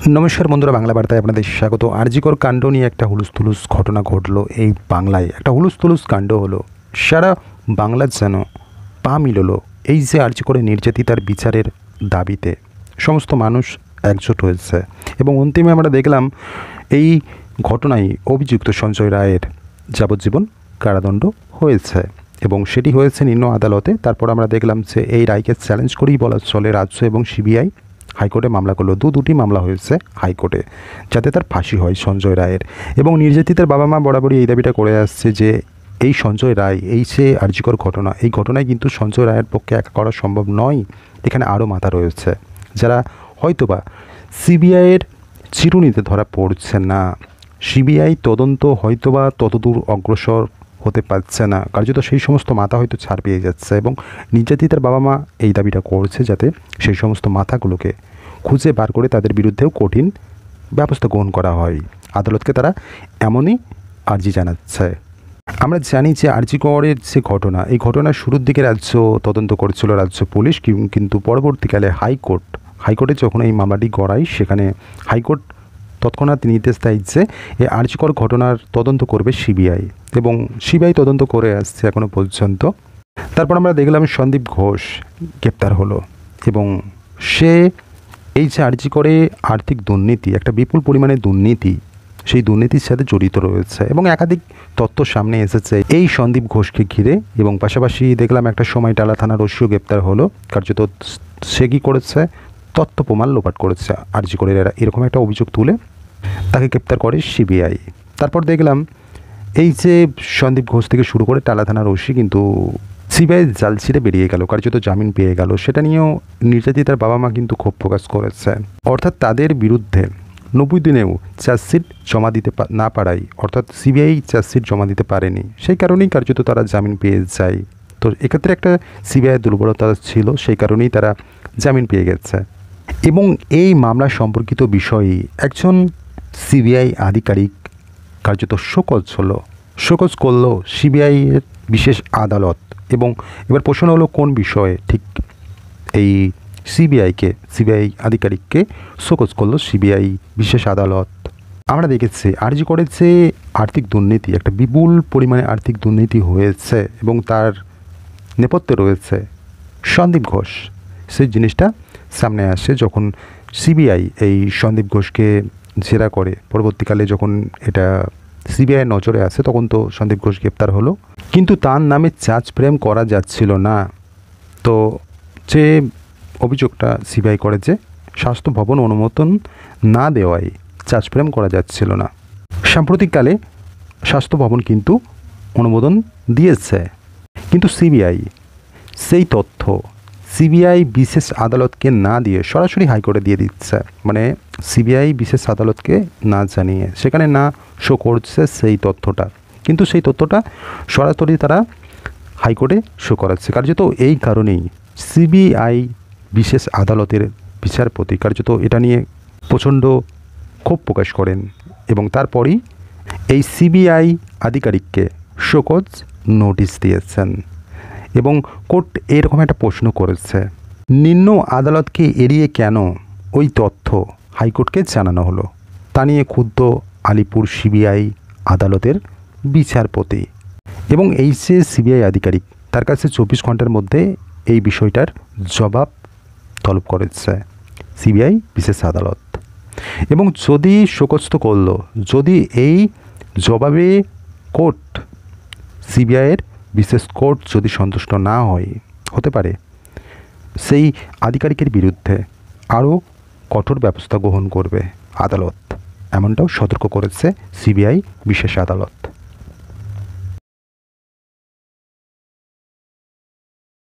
নমস্কার বন্ধুরা, বাংলা বার্তায় আপনাদের স্বাগত। আরজিকর কাণ্ড নিয়ে একটা হুলুস্থুলুস ঘটনা ঘটলো এই বাংলায়। একটা হুলুস্থুলুস কাণ্ড হলো, সারা বাংলার যেন পা মিললো। এই যে আরজিকরে নির্যাতিতার বিচারের দাবিতে সমস্ত মানুষ একজোট হয়েছে এবং অন্তিমে আমরা দেখলাম এই ঘটনায় অভিযুক্ত সঞ্জয় রায়ের যাবজ্জীবন কারাদণ্ড হয়েছে এবং সেটি হয়েছে নিম্ন আদালতে। তারপর আমরা দেখলাম যে এই রায়কে চ্যালেঞ্জ করেই বলা চলে রাজ্য এবং সিবিআই হাইকোর্টে মামলা করলো। দুটি মামলা হয়েছে হাইকোর্টে, যাতে তার ফাঁসি হয় সঞ্জয় রায়ের। এবং নির্যাতিতার বাবা মা বরাবরই এই দাবিটা করে আসছে যে এই সঞ্জয় রায়, এই যে আরজিকর ঘটনা, এই ঘটনায় কিন্তু সঞ্জয় রায়ের পক্ষে একা করা সম্ভব নয়। এখানে আরও মাথা রয়েছে যারা হয়তোবা সিবিআইয়ের চিরুনিতে ধরা পড়ছে না। সিবিআই তদন্ত হয়তোবা ততদূর অগ্রসর হতে পারছে না, কার্যত সেই সমস্ত মাথা হয়তো ছাড় পেয়ে যাচ্ছে এবং নির্যাতিতার বাবা মা এই দাবিটা করছে যাতে সেই সমস্ত মাথাগুলোকে খুঁজে বার করে তাদের বিরুদ্ধেও কঠিন ব্যবস্থা গ্রহণ করা হয়। আদালতকে তারা এমনই আর্জি জানাচ্ছে। আমরা জানি যে আরজিকরের যে ঘটনা, এই ঘটনার শুরুর দিকে রাজ্য তদন্ত করেছিল রাজ্য পুলিশ, কিন্তু পরবর্তীকালে হাইকোর্টে যখন এই মামলাটি গড়ায়, সেখানে হাইকোর্ট তৎক্ষণাৎ নির্দেশ দেয় যে এই আরজিকর ঘটনার তদন্ত করবে সিবিআই এবং সিবিআই তদন্ত করে আসছে এখনও পর্যন্ত। তারপর আমরা দেখলাম সন্দীপ ঘোষ গ্রেপ্তার হলো এবং সে এই যে আরজিকরে আর্থিক দুর্নীতি, একটা বিপুল পরিমাণে দুর্নীতি, সেই দুর্নীতির সাথে জড়িত রয়েছে এবং একাধিক তথ্য সামনে এসেছে এই সন্দীপ ঘোষকে ঘিরে। এবং পাশাপাশি দেখলাম একটা সময় টালা থানার ওসিও গ্রেপ্তার হলো, কার্যত সে কী করেছে, তথ্য প্রমাণ লোপাট করেছে আরজিকরের এরকম একটা অভিযোগ তুলে তাকে গ্রেপ্তার করে সিবিআই। তারপর দেখলাম এই যে সন্দীপ ঘোষ থেকে শুরু করে টালা থানার ওসি কিন্তু সিবিআই জাল ছিঁড়ে বেরিয়ে গেল, কার্যত জামিন পেয়ে গেল। সেটা নিয়েও নির্যাতিতার বাবা মা কিন্তু ক্ষোভ প্রকাশ করেছে। অর্থাৎ তাদের বিরুদ্ধে 90 দিনেও চার্জশিট জমা দিতে না পারায়, অর্থাৎ সিবিআই চার্জশিট জমা দিতে পারেনি, সেই কারণেই কার্যত তারা জামিন পেয়ে যায়। তো এক্ষেত্রে একটা সিবিআই দুর্বলতা ছিল, সেই কারণেই তারা জামিন পেয়ে গেছে। এবং এই মামলা সম্পর্কিত বিষয়ে একজন সিবিআই আধিকারিক কার্যত শোকজ করলো সিবিআইয়ের বিশেষ আদালত। এবং এবার প্রশ্ন হলো কোন বিষয়ে ঠিক এই সিবিআই আধিকারিককে শোকজ করলো সিবিআই বিশেষ আদালত। আমরা দেখেছি আরজিকরের যে আর্থিক দুর্নীতি, একটা বিপুল পরিমাণে আর্থিক দুর্নীতি হয়েছে এবং তার নেপথ্যে রয়েছে সন্দীপ ঘোষ। সেই জিনিসটা সামনে আসে যখন সিবিআই এই সন্দীপ ঘোষকে জেরা করে। পরবর্তীকালে যখন এটা সিবিআই নজরে আসে তখন তো সন্দীপ ঘোষ গ্রেপ্তার হলো, কিন্তু তার নামে চার্জ ফ্রেম করা যাচ্ছিল না। তো যে অভিযোগটা সিবিআই করে যে স্বাস্থ্য ভবন অনুমোদন না দেওয়ায় চার্জ ফ্রেম করা যাচ্ছিল না, সাম্প্রতিককালে স্বাস্থ্য ভবন কিন্তু অনুমোদন দিয়েছে। কিন্তু সিবিআই সেই তথ্য সিবিআই বিশেষ আদালতকে না দিয়ে সরাসরি হাইকোর্টে দিয়ে দিচ্ছে, মানে সিবিআই বিশেষ আদালতকে না জানিয়ে সেখানে না শো করছে সেই তথ্যটা, কিন্তু সেই তথ্যটা সরাসরি তারা হাইকোর্টে শো করাচ্ছে। কার্যত এই কারণেই সিবিআই বিশেষ আদালতের বিচারপতি কার্যত এটা নিয়ে প্রচণ্ড ক্ষোভ প্রকাশ করেন এবং তারপরই এই সিবিআই আধিকারিককে শোকজ নোটিশ দিয়েছেন। এবং কোর্ট এরকম একটা প্রশ্ন করেছে, নিম্ন আদালতকে এড়িয়ে কেন ওই তথ্য হাইকোর্টকে জানানো হলো? তা নিয়ে ক্ষুব্ধ আলিপুর সিবিআই আদালতের বিচারপতি এবং এই যে সিবিআই আধিকারিক, তার কাছে 24 ঘন্টার মধ্যে এই বিষয়টার জবাব তলব করেছে সিবিআই বিশেষ আদালত। এবং যদি শোকস্ত করলো, যদি এই জবাবে সিবিআইয়ের বিশেষ কোর্ট যদি সন্তুষ্ট না হতে পারে, সেই আধিকারিকের বিরুদ্ধে আরও কঠোর ব্যবস্থা গ্রহণ করবে আদালত, এমনটাও সতর্ক করেছে সিবিআই বিশেষ আদালত।